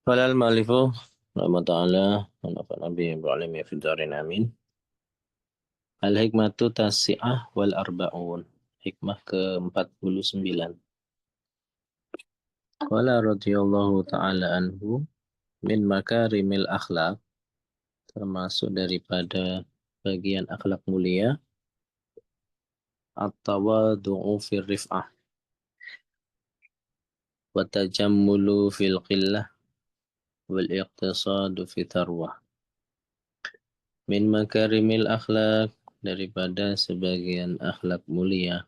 قال المؤلف رحمه الله تعالى ونفعنا به بعلمه في الدارين آمين. Al-hikmatu tasi'ah wal arba'un. Hikmah ke-49. Qala radhiyallahu ta'ala anhu min makarimil akhlak, termasuk daripada bagian akhlak mulia, at-tawadu'u fil rif'ah wa tajammulu fil qillah wal iqtisadu fi tarwah. Min makarimil akhlak, daripada sebagian akhlak mulia,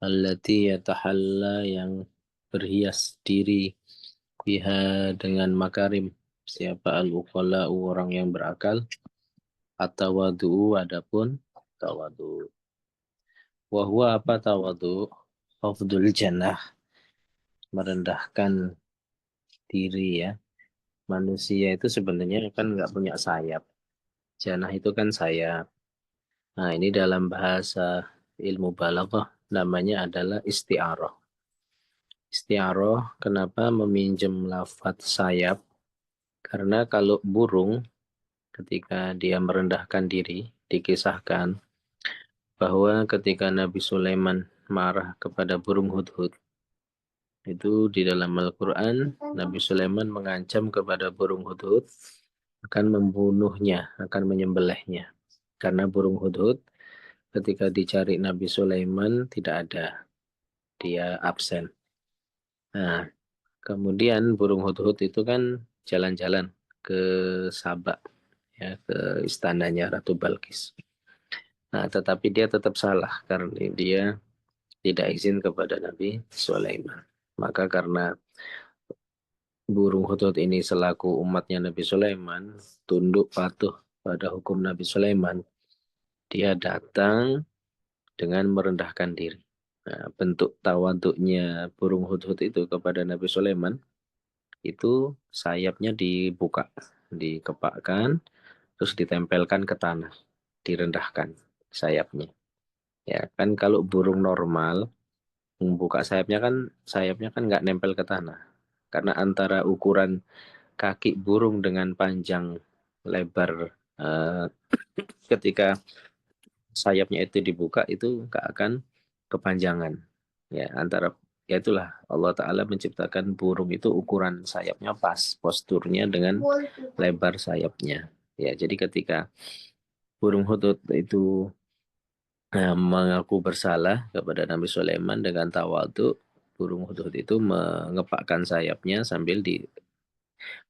allati yatahalla, yang berhias diri, biha, dengan makarim. Siapa al-uqala, orang yang berakal. At-tawadu, adapun tawadu. Wahwa, apa tawadu? Khafdul janah, merendahkan diri ya. Manusia itu sebenarnya kan nggak punya sayap. Janah itu kan sayap. Nah, ini dalam bahasa ilmu balaghah namanya adalah isti'arah. Isti'arah, kenapa meminjam lafadz sayap? Karena kalau burung ketika dia merendahkan diri, dikisahkan bahwa ketika Nabi Sulaiman marah kepada burung hudhud, itu di dalam Al-Quran, Nabi Sulaiman mengancam kepada burung hudhud akan membunuhnya, akan menyembelihnya. Karena burung hudhud ketika dicari Nabi Sulaiman tidak ada, dia absen. Nah, kemudian burung hudhud itu kan jalan-jalan ke Sabak, ya, ke istananya Ratu Balkis. Nah, tetapi dia tetap salah karena dia tidak izin kepada Nabi Sulaiman. Maka karena burung hudhud ini selaku umatnya Nabi Sulaiman, tunduk patuh pada hukum Nabi Sulaiman, dia datang dengan merendahkan diri. Nah, bentuk tawaduknya burung hudhud itu kepada Nabi Sulaiman, itu sayapnya dibuka, dikepakkan, terus ditempelkan ke tanah, direndahkan sayapnya. Ya kan, kalau burung normal membuka sayapnya kan nggak nempel ke tanah, karena antara ukuran kaki burung dengan panjang lebar ketika sayapnya itu dibuka itu nggak akan kepanjangan. Ya, ya itulah Allah Ta'ala menciptakan burung itu ukuran sayapnya pas, posturnya dengan lebar sayapnya. Ya, jadi ketika burung hudud itu mengaku bersalah kepada Nabi Sulaiman dengan tawadhu, burung hudud itu mengepakkan sayapnya sambil di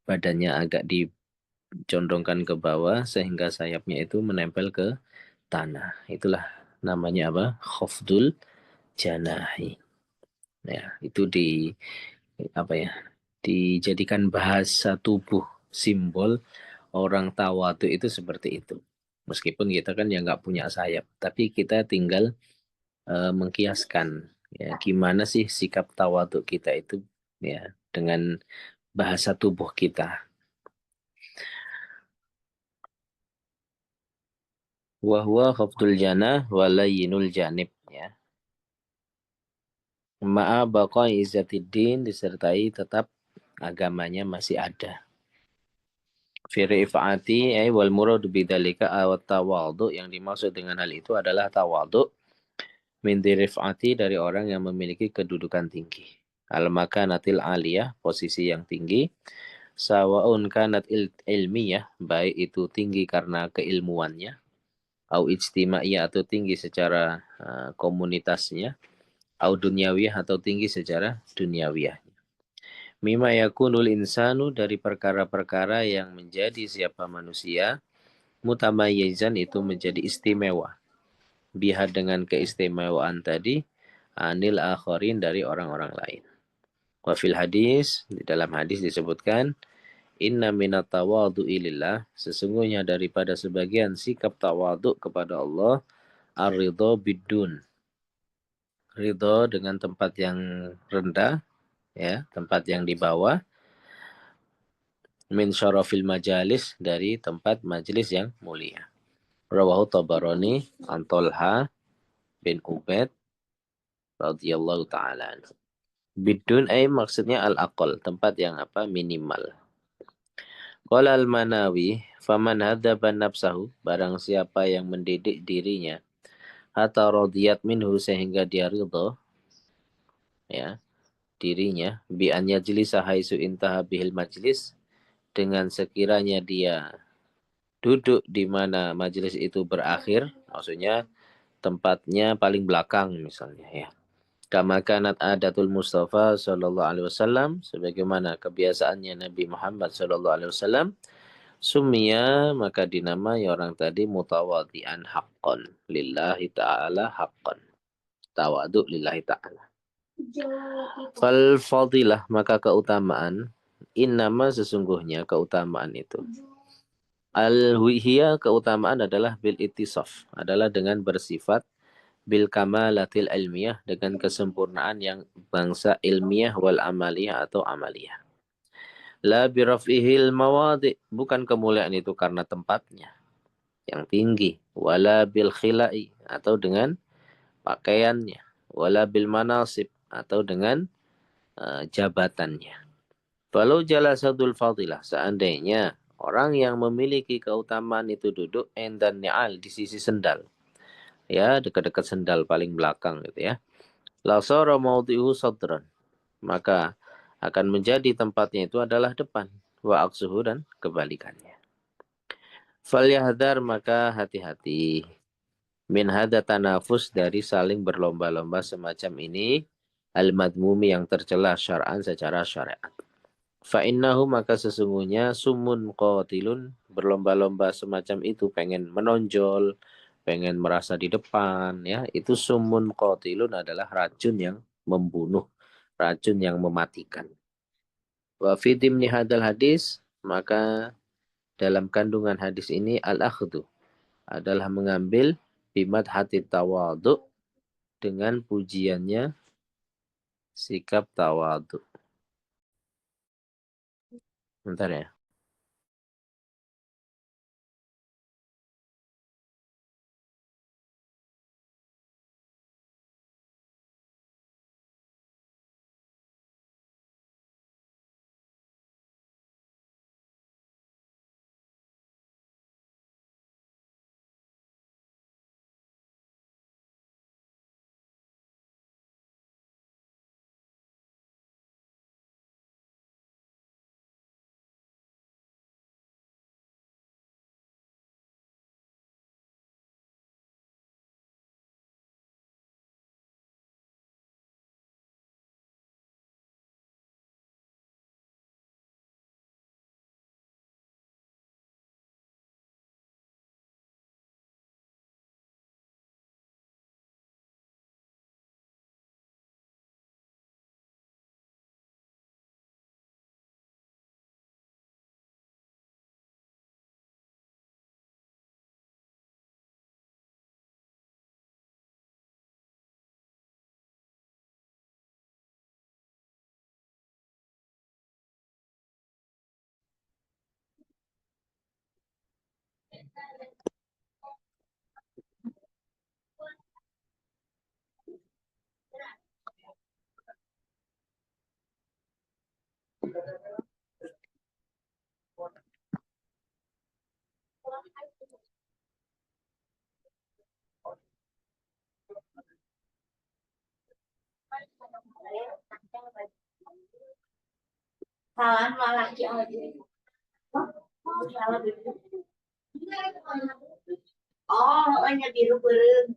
badannya agak dicondongkan ke bawah sehingga sayapnya itu menempel ke tanah. Itulah namanya apa? Khafdul janahi. Ya, itu apa ya? Dijadikan bahasa tubuh, simbol orang tawadhu itu seperti itu. Meskipun kita kan ya nggak punya sayap, tapi kita tinggal mengkiaskan ya gimana sih sikap tawadhu kita itu ya dengan bahasa tubuh kita. Wahwa khafdul janah walayinul janib, ya. Ma'a baqai izzatiddin, disertai tetap agamanya masih ada. Fi rifa'ati wal muradu bidzalika awat tawadhu, yang dimaksud dengan hal itu adalah tawadhu min rif'ati, dari orang yang memiliki kedudukan tinggi. Al makanatil aliyah, posisi yang tinggi. Sawaun kanat ilmiyah, baik itu tinggi karena keilmuannya, au ijtimaiyah, atau tinggi secara komunitasnya, au dunyawiyah, atau tinggi secara duniawiyah. Mima yakunul insanu, dari perkara-perkara yang menjadi siapa manusia, mutamayyizan, itu menjadi istimewa, biha, dengan keistimewaan tadi, anil akharin, dari orang-orang lain. Wa fil hadis, di dalam hadis disebutkan, inna minat tawadhu'i lillah, sesungguhnya daripada sebagian sikap tawadhu kepada Allah, ar-ridha bidun, ridho dengan tempat yang rendah, ya, tempat yang di bawah, min syarafil majalis, dari tempat majelis yang mulia. Rawahu Tabarani an Tolha bin Ubaid radhiyallahu taala anhu. Bidun maksudnya al-aqal, tempat yang apa? Minimal. Qala al-Manawi, faman hadzaba nafsahu, barang siapa yang mendidik dirinya, hatta radiyat minhu sehingga dia ridha, ya, dirinya bi an yajlisa haitsu intaha bihil majlis, dengan sekiranya dia duduk di mana majelis itu berakhir, maksudnya tempatnya paling belakang misalnya ya. Kama kanat adatul Mustafa sallallahu alaihi wasallam, sebagaimana kebiasaannya Nabi Muhammad sallallahu alaihi wasallam, sumia maka dinamai orang tadi mutawadhian haqqan lillahi ta'ala haqqan. Tawadu lillahi ta'ala. Fal fadilah maka keutamaan, innama sesungguhnya keutamaan itu. Al hiya keutamaan adalah bil ittisaf, adalah dengan bersifat bil kamalatil ilmiah, dengan kesempurnaan yang bangsa ilmiah wal amaliyah atau amaliyah. La birafihil mawadi, bukan kemuliaan itu karena tempatnya yang tinggi, wala bil khilai atau dengan pakaiannya, wala bil manasib atau dengan jabatannya. Walau jalasatul fadilah, seandainya orang yang memiliki keutamaan itu duduk endan ni'al, di sisi sendal, ya dekat-dekat sendal paling belakang gitu ya. Lasara maudhi'u sadran, maka akan menjadi tempatnya itu adalah depan, wa aksuhu dan kebalikannya. Falyahdar maka hati-hati, min hada tanafus dari saling berlomba-lomba semacam ini, al-madmumi yang tercela syar'an secara syariat. Fa'innahu maka sesungguhnya sumun qatilun, berlomba-lomba semacam itu pengen menonjol, pengen merasa di depan ya, itu sumun qatilun adalah racun yang membunuh, racun yang mematikan. Wa fi dimni hadal hadis, maka dalam kandungan hadis ini al-akhdhu adalah mengambil bimat hati tawadu, dengan pujiannya sikap tawadu. Bentar ya. Salah malah aja. Oh, hanya biru beren.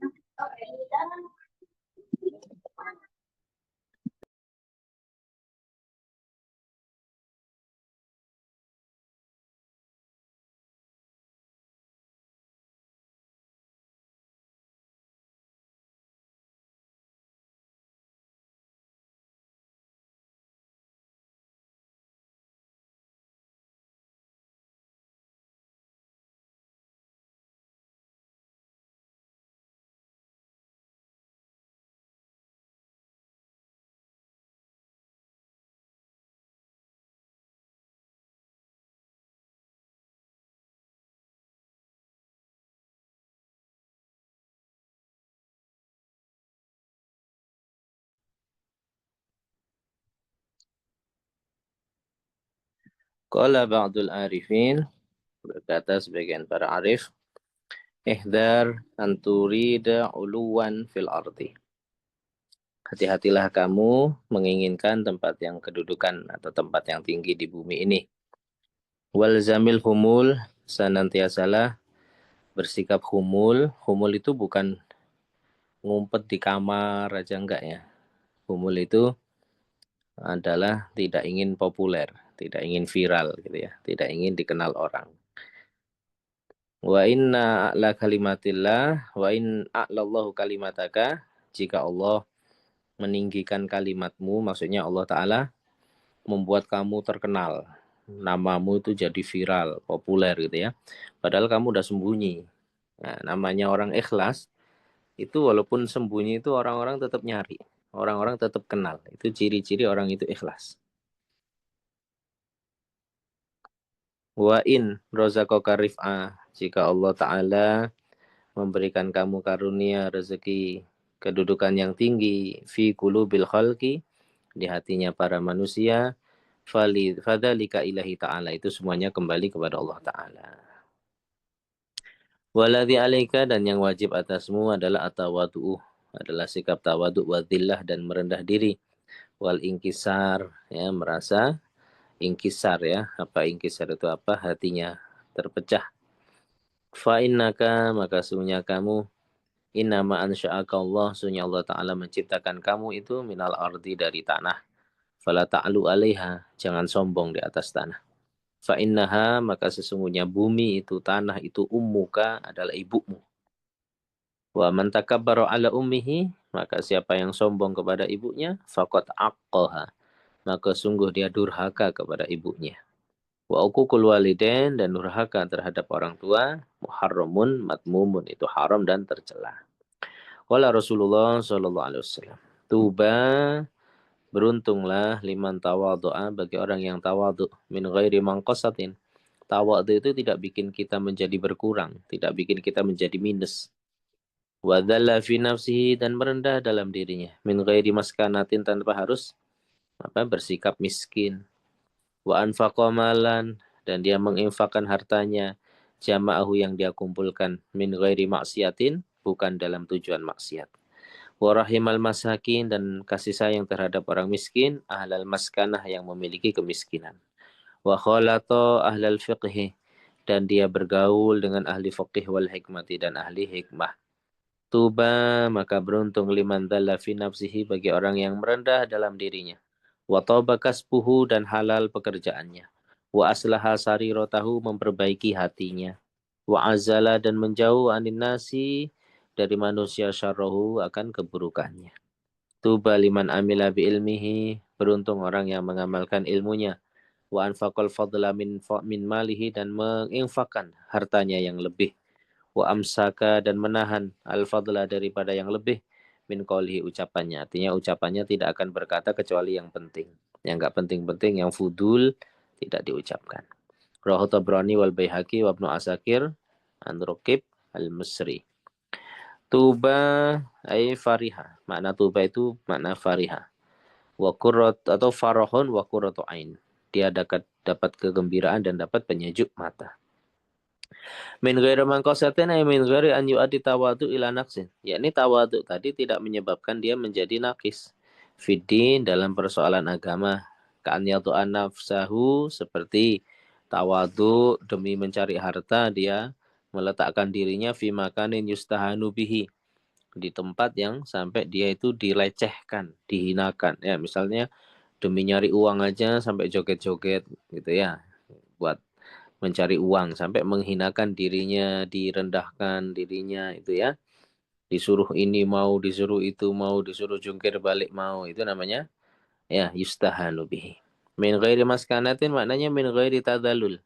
Qala ba'dul arifin, berkata sebagian para arif, ihdar anturida uluwan fil ardi. Hati-hatilah kamu menginginkan tempat yang kedudukan atau tempat yang tinggi di bumi ini. Walzamil humul, senantiasalah bersikap humul. Humul itu bukan ngumpet di kamar aja, enggak ya. Humul itu adalah tidak ingin populer, tidak ingin viral gitu ya, tidak ingin dikenal orang. Wa inna a'la kalimatillah wa in a'lallahu kalimataka, jika Allah meninggikan kalimatmu, maksudnya Allah Ta'ala membuat kamu terkenal, namamu itu jadi viral, populer gitu ya, padahal kamu udah sembunyi. Nah, namanya orang ikhlas itu walaupun sembunyi itu orang-orang tetap nyari, orang-orang tetap kenal. Itu ciri-ciri orang itu ikhlas. Wa in rozaqaka rif'ah, jika Allah Ta'ala memberikan kamu karunia rezeki kedudukan yang tinggi fi qulubil khalqi, di hatinya para manusia, fadzalika ilahi ta'ala, itu semuanya kembali kepada Allah Ta'ala. Waladhi alaika, dan yang wajib atasmu adalah atawadu'uh, adalah sikap tawaduk wa dhillah, dan merendah diri, wal ingkisar, ya, merasa ingkisar ya. Apa ingkisar itu apa? Hatinya terpecah. Fa innaka, maka sungguhnya kamu, innama ansya'aka Allah, sungguhnya Allah Ta'ala menciptakan kamu itu minal ardi, dari tanah. Fala ta'lu alaiha, jangan sombong di atas tanah. Fa innaha, maka sesungguhnya bumi itu, tanah itu, ummuka, adalah ibumu. Wa man takabbara ala ummihi, maka siapa yang sombong kepada ibunya, faqad aqqaha, maka sungguh dia durhaka kepada ibunya. Wa uququl walidain, dan durhaka terhadap orang tua, muharramun matmumun, itu haram dan tercela. Wala Rasulullah sallallahu alaihi wasallam, tuba, beruntunglah liman tawadhu'a, bagi orang yang tawadhu, min ghairi manqasatin. Tawadhu itu tidak bikin kita menjadi berkurang, tidak bikin kita menjadi minus. Wa dhalla fi nafsihi, dan merendah dalam dirinya, min ghairi maskanatin, tanpa harus bersikap miskin. Wa anfaqa malan, dan dia menginfakkan hartanya, jama'ahu, yang dia kumpulkan, min ghairi maksiatin, bukan dalam tujuan maksiat. Wa rahimal masakin, dan kasih sayang terhadap orang miskin, ahlal maskanah, yang memiliki kemiskinan. Wa khalata ahlal fiqhi, dan dia bergaul dengan ahli fiqih wal hikmati, dan ahli hikmah. Tuba, maka beruntung liman dhalla fi nafsihi, bagi orang yang merendah dalam dirinya. Wa taba kasbuhu, dan halal pekerjaannya. Wa aslaha sarirotahu, memperbaiki hatinya. Wa azala, dan menjauh anin nasi, dari manusia, syarrohu, akan keburukannya. Tuba liman amila bi ilmihi, beruntung orang yang mengamalkan ilmunya. Wa anfaqal fadla min malihi, dan menginfakkan hartanya yang lebih. Wa amsaka, dan menahan al-fadla, daripada yang lebih, min qawlihi, ucapannya. Artinya ucapannya tidak akan berkata kecuali yang penting. Yang enggak penting-penting, yang fudul, tidak diucapkan. Rawahu Tabrani wal Baihaqi wa Ibnu Asakir an Rukib al-Misri. Tuba ay fariha. Makna tuba itu makna fariha. Wa qurrat, atau farahun wa qurratu ain. Dia dapat kegembiraan dan dapat penyejuk mata. Min ghairi mangkosatin ay min ghairi an yu'addi tawadu ila naqsin. Yakni tawadu tadi tidak menyebabkan dia menjadi nakis. Fiddin, dalam persoalan agama. Ka'an yadu'an nafsahu, seperti tawadu demi mencari harta, dia meletakkan dirinya fi makanin yustahanu bihi, di tempat yang sampai dia itu dilecehkan, dihinakan. Ya, misalnya demi nyari uang aja sampai joget-joget gitu ya, buat mencari uang sampai menghinakan dirinya, direndahkan dirinya, itu ya. Disuruh ini mau, disuruh itu mau, disuruh jungkir balik mau, itu namanya ya yustahanu bihi. Min ghairi maskanatin, maknanya min ghairi tadallul,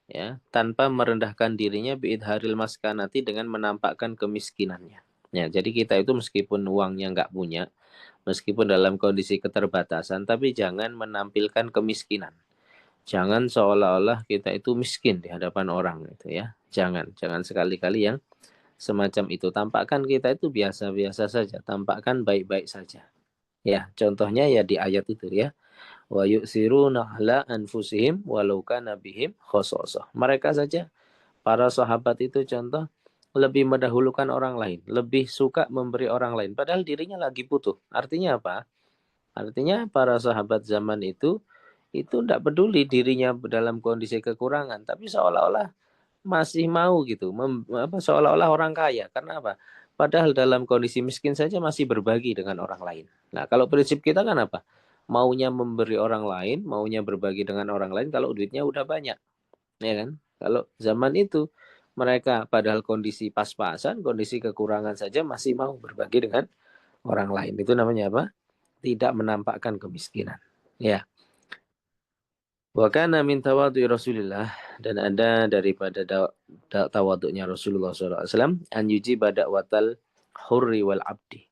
ya, tanpa merendahkan dirinya, biidharil maskanati, dengan menampakkan kemiskinannya. Ya, jadi kita itu meskipun uangnya nggak punya, meskipun dalam kondisi keterbatasan, tapi jangan menampilkan kemiskinan. Jangan seolah-olah kita itu miskin di hadapan orang gitu ya. Jangan sekali-kali yang semacam itu. Tampakkan kita itu biasa-biasa saja, tampakkan baik-baik saja. Ya, contohnya ya di ayat itu ya. wa yu'thiruna ala anfusihim walau kana bihim khasasah. Mereka saja para sahabat itu contoh lebih mendahulukan orang lain, lebih suka memberi orang lain padahal dirinya lagi butuh. Artinya apa? Artinya para sahabat zaman itu tidak peduli dirinya dalam kondisi kekurangan, tapi seolah-olah masih mau gitu, seolah-olah orang kaya. Karena apa? Padahal dalam kondisi miskin saja masih berbagi dengan orang lain. Nah, kalau prinsip kita kan apa? Maunya memberi orang lain, maunya berbagi dengan orang lain kalau duitnya udah banyak, ya kan? Kalau zaman itu mereka padahal kondisi pas-pasan, kondisi kekurangan saja masih mau berbagi dengan orang lain. Itu namanya apa? Tidak menampakkan kemiskinan. Ya. Wa kana min tawadhu'i Rasulillah, dan ada daripada tawaduknya Rasulullah SAW, an yujiba da'watal hurri wal abdi.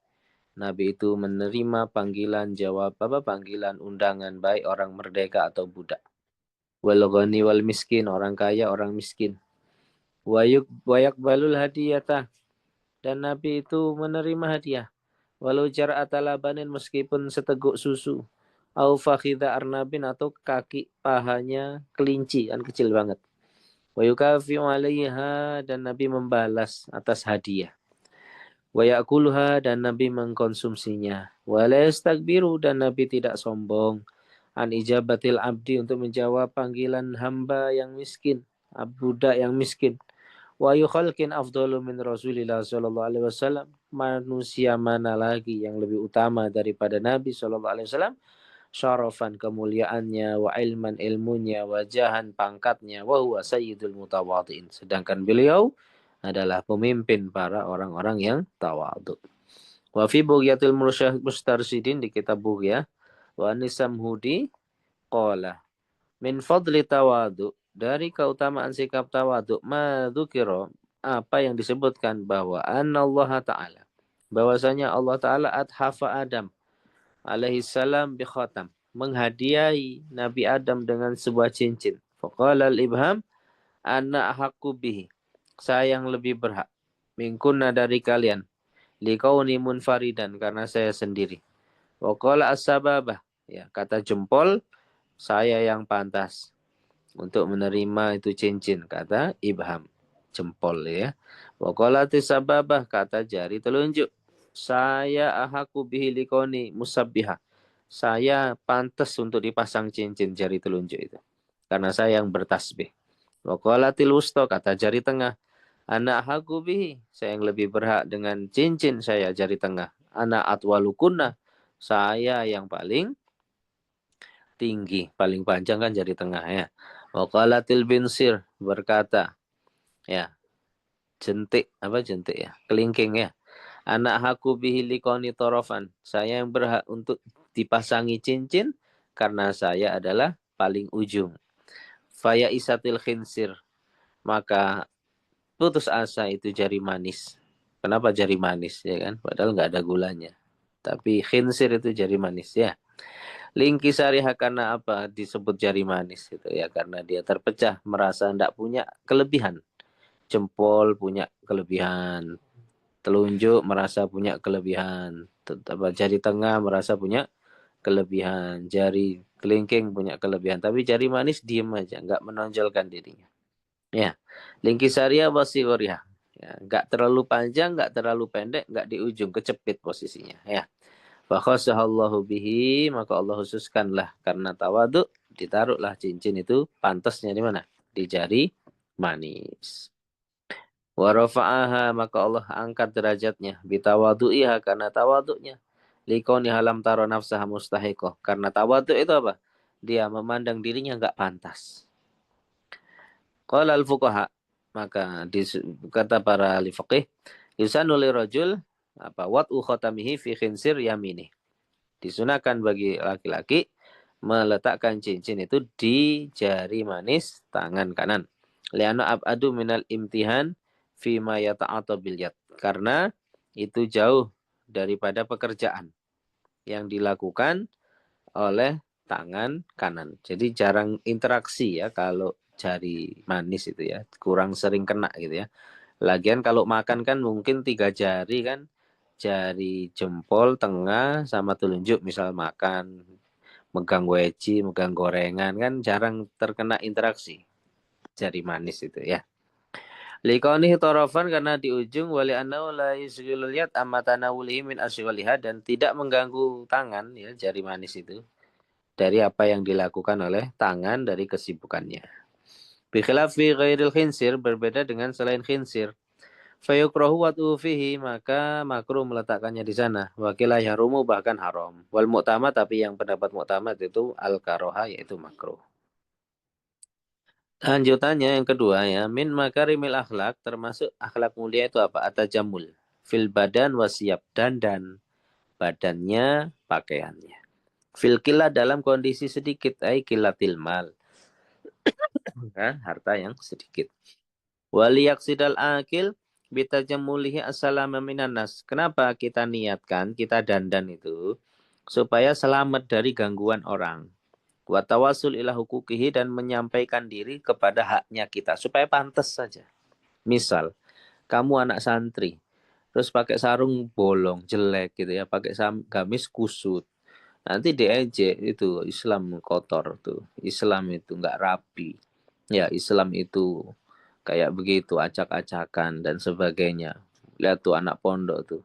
Nabi itu menerima panggilan panggilan undangan baik orang merdeka atau budak. Wal ghani wal miskin, orang kaya, orang miskin. Wa yaqbalul hadiyata, dan Nabi itu menerima hadiah. Walau jar'ata labanin, meskipun seteguk susu. Au fakhidha arnabin, atau kaki pahanya kelinci, kan kecil banget. Wa yukafi'u 'alaiha, dan Nabi membalas atas hadiah. Wa ya'kuluha, dan Nabi mengkonsumsinya. Wa la yastakbiru, dan Nabi tidak sombong. An ijabatil abdi, untuk menjawab panggilan hamba yang miskin, budak yang miskin. Wa yukhalqin afdalu min Rasulillah sallallahu alaihi wasallam, manusia mana lagi yang lebih utama daripada Nabi sallallahu alaihi wasallam, syarafan, kemuliaannya, wa ilman, ilmunya, wajahan, pangkatnya, wa huwa sayyidul mutawadhi'in, sedangkan beliau adalah pemimpin para orang-orang yang tawadhu. Wa fi Bughyatil Mustarsyidin, di kitab Bughya, wa Nisam Hudi qala min fadli tawadhu, dari keutamaan sikap tawadhu, ma dzukira, apa yang disebutkan, bahwa anallaha ta'ala, bahwasanya Allah Ta'ala athafa Adam alaihi salam bi khatam, menghadiahi Nabi Adam dengan sebuah cincin. Faqala al-ibham ana haqqu bihi, saya yang lebih berhak, minkunna, dari kalian, liqauni munfaridan, karena saya sendiri. Wa qala as-sababah, ya, kata jempol, saya yang pantas untuk menerima itu cincin, kata ibham, jempol, ya. Wa qala as-sababah, kata jari telunjuk, saya ahaku bihi likoni musabbiha, saya pantas untuk dipasang cincin jari telunjuk itu, karena saya yang bertasbih. Wa qalatil wusta, kata jari tengah, ana ahaku bihi, saya yang lebih berhak dengan cincin saya, jari tengah. Ana atwalukunna, saya yang paling tinggi, paling panjang kan jari tengah, ya. Wa qalatil binsir, berkata, ya, jentik, apa jentik, ya, kelingking, ya. Anak haku bihi likoni torofan, saya yang berhak untuk dipasangi cincin karena saya adalah paling ujung. Faya isatil khinsir, maka putus asa itu jari manis. Kenapa jari manis, ya kan? Padahal nggak ada gulanya. Tapi khinsir itu jari manis, ya. Lingkisariha, karena apa disebut jari manis itu, ya, karena dia terpecah, merasa tidak punya kelebihan. Jempol punya kelebihan, telunjuk merasa punya kelebihan, jari tengah merasa punya kelebihan, jari kelingking punya kelebihan, tapi jari manis diem aja, nggak menonjolkan dirinya. Ya, lingkisaria wasigoriha, ya, nggak terlalu panjang, nggak terlalu pendek, nggak di ujung, kecepit posisinya. Ya, fakhasahallahu bihi, maka Allah khususkanlah karena tawadhu, ditaruhlah cincin itu pantasnya di mana? Di jari manis. Wa rafa'aha, maka Allah angkat derajatnya, bitawadu'iha, karena tawaduknya, likoni halam taro nafsaha mustahiqah, karena tawaduk itu apa? Dia memandang dirinya enggak pantas. Qala al-fuqaha, maka kata para ahli fiqih, yusanu lirajul apa wat'u khatamihi fi khinsir yamini, disunahkan bagi laki-laki meletakkan cincin itu di jari manis tangan kanan. Li'anna ab'adu minal imtihan fima yata'ata bil yad, karena itu jauh daripada pekerjaan yang dilakukan oleh tangan kanan. Jadi jarang interaksi, ya, kalau jari manis itu, ya, kurang sering kena gitu, ya. Lagian kalau makan kan mungkin 3 jari kan, jari jempol, tengah, sama telunjuk misal makan. megang weci, megang gorengan kan jarang terkena interaksi jari manis itu ya. Likoni torofan karena di ujung wali anau la yusghilul yad amma tanawulihi min asyghaliha dan tidak mengganggu tangan ya jari manis itu dari apa yang dilakukan oleh tangan dari kesibukannya. Bi khilafi ghairil khinsir berbeda dengan selain khinsir. Fayukrahu wat'u fihi maka makruh meletakkannya di sana. Wakilah yahrumu bahkan haram. Wal mu'tamad tapi yang pendapat mu'tamad itu al karoha yaitu makruh. Lanjutannya yang kedua ya, min makarimil akhlak termasuk akhlak mulia itu apa? Atajamul fil badan wasiap dandan badannya, pakaiannya. Fil kilat dalam kondisi sedikit, ay kilatil mal, kan? Harta yang sedikit. Waliyaksidal akil bitajamulihi assalama minan nas. Kenapa kita niatkan, kita dandan itu supaya selamat dari gangguan orang. Watawasul ila hukukihi dan menyampaikan diri kepada haknya kita supaya pantas saja. Misal, kamu anak santri, terus pakai sarung bolong jelek gitu ya, pakai gamis kusut. Nanti diejek itu Islam kotor tuh. Islam itu nggak rapi. Ya, Islam itu kayak begitu acak-acakan dan sebagainya. Lihat tuh anak pondok tuh.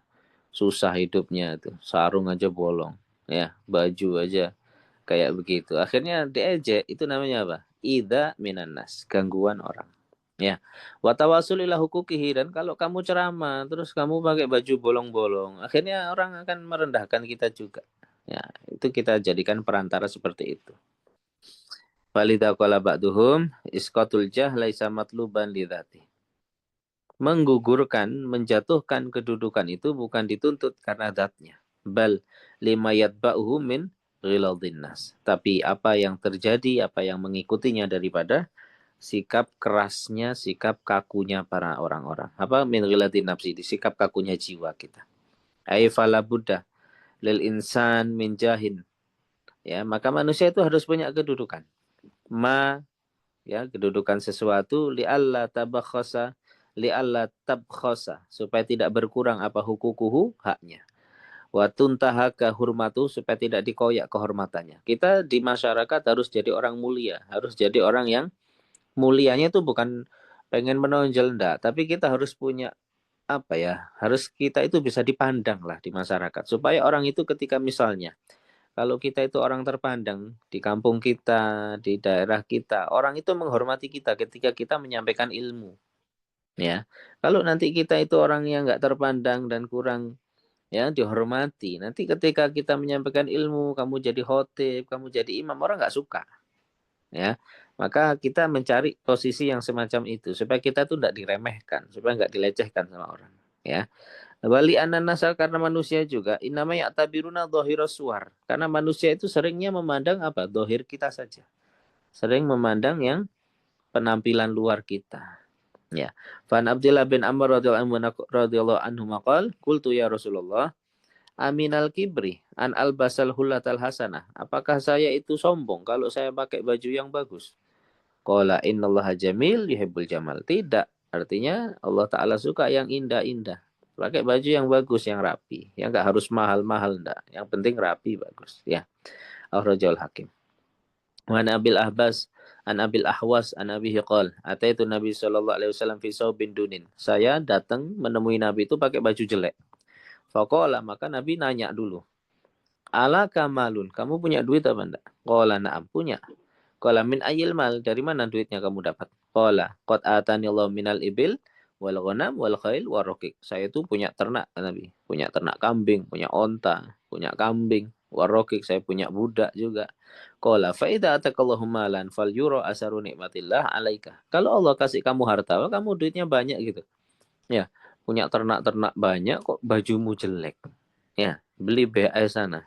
Susah hidupnya tuh. Sarung aja bolong. Ya, baju aja kayak begitu. Akhirnya diejek itu namanya apa? Ida minanas, gangguan orang. Ya. Watawasulilah hukukihi dan kalau kamu ceramah terus kamu pakai baju bolong-bolong, akhirnya orang akan merendahkan kita juga. Ya, itu kita jadikan perantara seperti itu. Walidha qala ba'duhum isqatul laisa matluban lidzati. Menggugurkan, menjatuhkan kedudukan itu bukan dituntut karena zatnya. Bal lima yatba'uhu min ghiladhin nas. Tapi apa yang terjadi, apa yang mengikutinya daripada sikap kerasnya, sikap kakunya para orang-orang. Apa min ghiladhin nafsi, sikap kakunya jiwa kita. Ai fala buddha lil insan min jahin. Ya, maka manusia itu harus punya kedudukan. Ya, kedudukan sesuatu li alla tabkhasa supaya tidak berkurang apa hukukuhu haknya. Wa tuntahaka hurmatu supaya tidak dikoyak kehormatannya. Kita di masyarakat harus jadi orang mulia, harus jadi orang yang mulianya itu bukan pengen menonjol enggak, tapi kita harus punya apa ya? Harus kita itu bisa dipandang lah di masyarakat supaya orang itu ketika misalnya kalau kita itu orang terpandang di kampung kita, di daerah kita, orang itu menghormati kita ketika kita menyampaikan ilmu. Ya, kalau nanti kita itu orang yang nggak terpandang dan kurang ya dihormati, nanti ketika kita menyampaikan ilmu, kamu jadi khotib, kamu jadi imam, orang nggak suka. Ya, maka kita mencari posisi yang semacam itu supaya kita tuh tidak diremehkan, supaya nggak dilecehkan sama orang. Ya. Wali ananasa karena manusia juga inamanya tabiruna dohiros suar. Karena manusia itu seringnya memandang apa? Dohir kita saja. Sering memandang yang penampilan luar kita. Ya. Fan Abdullah bin Amr radhiyallahu anhu maqal, qultu ya Rasulullah, aminal kibri an albasal hulatal hasanah. Apakah saya itu sombong kalau saya pakai baju yang bagus? Qala innallaha jamil yuhibbul jamal. Tidak. Artinya Allah Ta'ala suka yang indah-indah. Pakai baju yang bagus, yang rapi. Yang nggak harus mahal-mahal, enggak. Yang penting rapi, bagus. Ya. Akhrajul Hakim. Wa an Abil Ahbas, an Abil Ahwas, an Abihi qol. Ataitu Nabi sallallahu alaihi wasallam fi saubin dunin. Saya datang menemui Nabi itu pakai baju jelek. Faqala, maka Nabi nanya dulu. Ala kamalun, kamu punya duit apa enggak? Qala na'am, punya. Qala min ayil mal, dari mana duitnya kamu dapat? Qala qad atani Allah minal ibil wal ghanam wal khail war raqiq. Saya itu punya ternak Nabi, punya ternak kambing, punya onta, punya kambing, war raqiq, saya punya budak juga. Qala fa idza atakallahu malan fal yura asaru nikmatillah alaika. Kalau Allah kasih kamu harta, kamu duitnya banyak gitu. Ya, punya ternak-ternak banyak kok bajumu jelek. Ya, beli BA sana.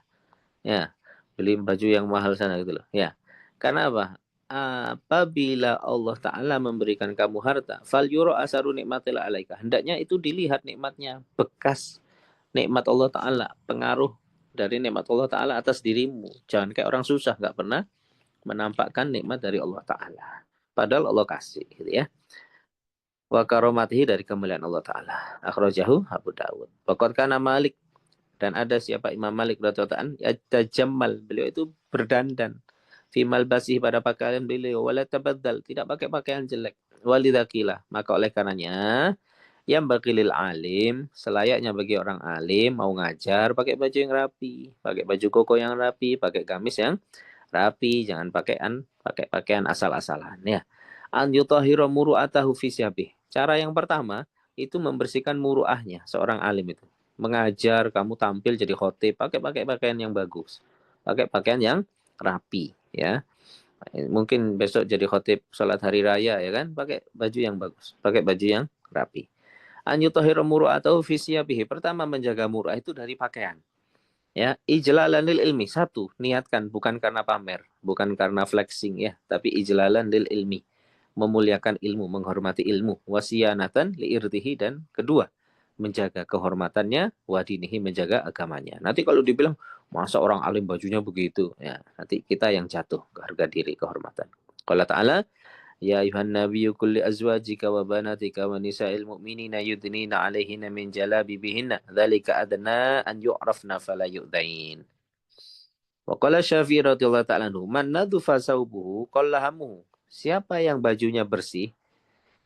Ya, beli baju yang mahal sana gitu loh. Ya. Karena apa? Apabila Allah Ta'ala memberikan kamu harta, fal yuro asaru nikmatillah alaika. Hendaknya itu dilihat nikmatnya, bekas nikmat Allah Ta'ala, pengaruh dari nikmat Allah Ta'ala atas dirimu. Jangan kayak orang susah, nggak pernah menampakkan nikmat dari Allah Ta'ala. Padahal Allah kasih, gitu ya. Wa karomatihi dari kemuliaan Allah Ta'ala. Akhrajahu Abu Dawud. Waqad kana Malik Dan ada siapa Imam Malik radhiyallahu anhu yatajammal, beliau itu berdandan fi malbasih, pada pakaian beliau, wala tabaddal, tidak pakai pakaian jelek. Walidzakilah, maka oleh karenanya yang bakilil alim, selayaknya bagi orang alim mau ngajar pakai baju yang rapi, pakai baju koko yang rapi, pakai gamis yang rapi, jangan pakai pakaian asal-asalan ya. An yutahhira muru'atahu fi siyabih. Cara yang pertama itu membersihkan muruahnya seorang alim itu. Mengajar, kamu tampil jadi khotib, pakai pakaian yang bagus. Pakai pakaian yang rapi ya. Mungkin besok jadi khotib salat hari raya ya kan, pakai baju yang bagus, pakai baju yang rapi. An yutahhira muru'atahu fi siyabihi. Pertama menjaga muruah itu dari pakaian. Ya, ijlalan lil ilmi. Satu, niatkan bukan karena pamer, bukan karena flexing ya, tapi ijlalan lil ilmi. Memuliakan ilmu, menghormati ilmu. Wasiyanatan li irtihi, dan kedua, menjaga kehormatannya, wadinihi, menjaga agamanya. Nanti kalau dibilang, masa orang alim bajunya begitu? Ya, nanti kita yang jatuh ke harga diri, kehormatan. Qala ta'ala, ya ayuhan nabiyyu kulli azwajika wa banatika wa nisa'il mu'minina yudnina 'alaihinna min jalabibihinna dzalika adna an yu'rafna fala yu'dain. Wa qala Syafi'i radhiyallahu ta'ala anhu, man nadhufa saubuhu qallahamuhu. Siapa yang bajunya bersih,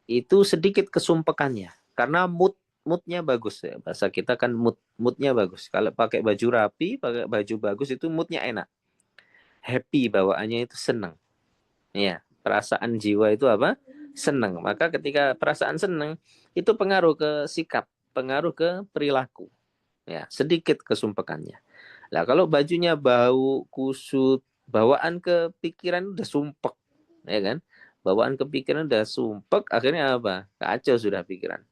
itu sedikit kesumpekannya karena moodnya bagus ya. Bahasa kita kan moodnya bagus. Kalau pakai baju rapi, pakai baju bagus itu moodnya enak. Happy, bawaannya itu senang. Ya, perasaan jiwa itu apa? Senang. Maka ketika perasaan senang itu pengaruh ke sikap, pengaruh ke perilaku. Ya, sedikit kesumpekannya. Nah, kalau bajunya bau, kusut, bawaan ke pikiran udah sumpek, ya kan? Bawaan ke pikiran udah sumpek, akhirnya apa? Kacau sudah pikiran.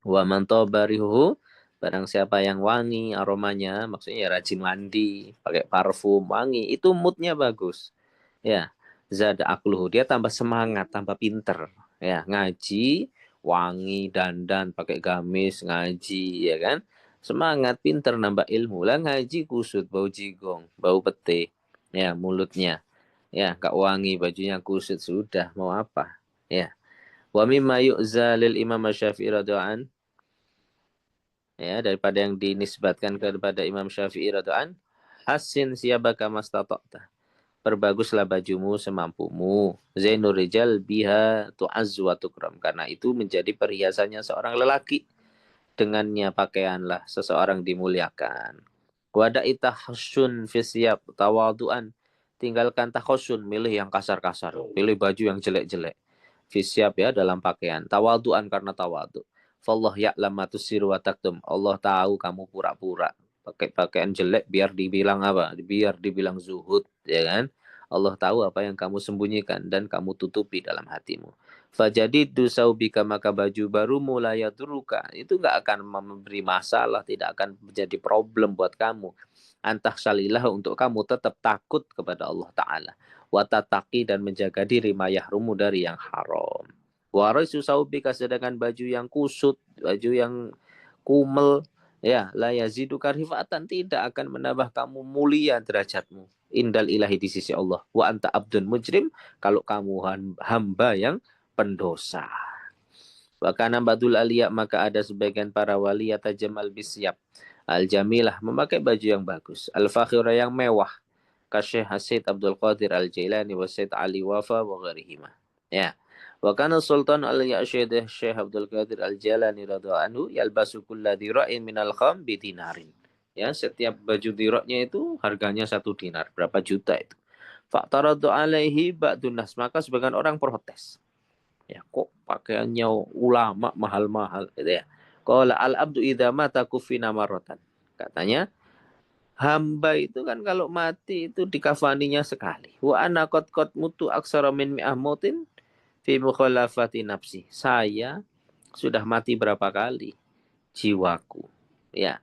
Wa man tabarihu, barang siapa yang wangi aromanya, maksudnya ya rajin mandi, pakai parfum wangi, itu moodnya bagus. Ya, zada akluhu, dia tambah semangat, tambah pinter. Ya, ngaji, wangi, dandan, pakai gamis, ngaji, ya kan? Semangat, pinter, nambah ilmu. Lah ngaji kusut, bau jigong, bau pete. Ya, mulutnya. Ya, gak wangi, bajunya kusut, sudah, mau apa? Ya. Wa mimma yu'za lil Imam Syafi'i radhiyallahu an, ya, daripada yang dinisbatkan kepada Imam Syafi'i radhiyallahu an, hasin siyabaka mastata'ta, perbaguslah bajumu semampumu. Zainur rijal biha tu'azzu wa tukram, karena itu menjadi perhiasannya seorang lelaki. Dengannya pakaianlah seseorang dimuliakan. Wada'i tahassun fi siyab tawadu'an, tinggalkan tahassun, milih yang kasar-kasar, pilih baju yang jelek-jelek. Fi siyab, ya, dalam pakaian. Tawadu'an, karena tawadu. Fallah ya'lam ma tusiru wa taktum, Allah tahu kamu pura-pura pakai pakaian jelek biar dibilang apa? Biar dibilang zuhud, ya kan? Allah tahu apa yang kamu sembunyikan dan kamu tutupi dalam hatimu. Fajadidu saubika, maka baju baru mulai yadruka, itu nggak akan memberi masalah, tidak akan menjadi problem buat kamu. Antah salilah, untuk kamu tetap takut kepada Allah Ta'ala. Watataki, dan menjaga diri mayahrumu, dari yang haram. Warisu saubika, sedangkan baju yang kusut, baju yang kumel, ya, la yazidu karifatan, tidak akan menambah kamu mulia derajatmu indal ilahi, di sisi Allah. Wa anta abdun mujrim, kalau kamu hamba yang pendosa. Wa kana badul aliya, maka ada sebagian para wali yatajamal bisyab al jamilah, memakai baju yang bagus, al fakhira, yang mewah, kasyekh Hasid Abdul Qadir al Jailani wa Said Ali Wafa wa ghairihima. Ya. Wa kana Sultan al-Ya'syid Syekh Abdul Qadir al-Jalani radhiyallahu anhu yalbasu kulla dira'in minal kham bi dinarin. Ya, setiap baju diroknya itu harganya 1 dinar. Berapa juta itu? Fa'taradu alaihi ba'dun nas, maka sebagian orang protes. Ya, kok pakaiannya ulama mahal-mahal gitu ya. Qala al-abdu idza mata kufina marratan. Katanya, hamba itu kan kalau mati itu dikafaninya sekali. Wa ana qad mutu aksara min mi'ah mutin fi mukhalafati nafsi. Saya sudah mati berapa kali jiwaku. Ya.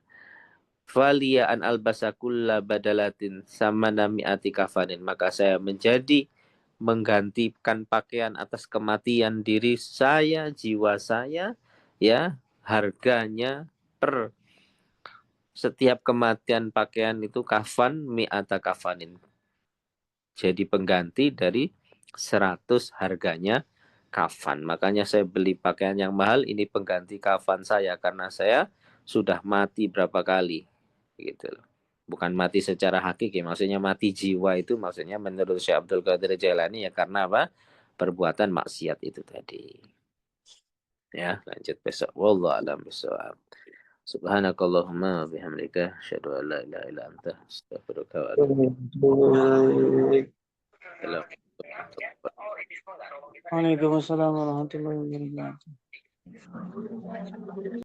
Falia an albasakulla badalatin samana mi'ati kafanin. Maka saya menjadi menggantikan pakaian atas kematian diri saya, jiwa saya, ya, harganya per setiap kematian pakaian itu kafan mi'ata kafanin. Jadi pengganti dari 100 harganya kafan. Makanya saya beli pakaian yang mahal, ini pengganti kafan saya karena saya sudah mati berapa kali. gitu loh. Bukan mati secara hakiki, maksudnya mati jiwa itu maksudnya menurut Syekh Abdul Qadir Jailani ya karena apa? Perbuatan maksiat itu tadi. Ya, lanjut besok. Wallahu a'lam bishawab. Subhanakallahumma bihamdika asyhadu an la ilaha illa anta astaghfiruka wa atubu ilaik. Waalaikumsalam warahmatullahi wabarakatuh.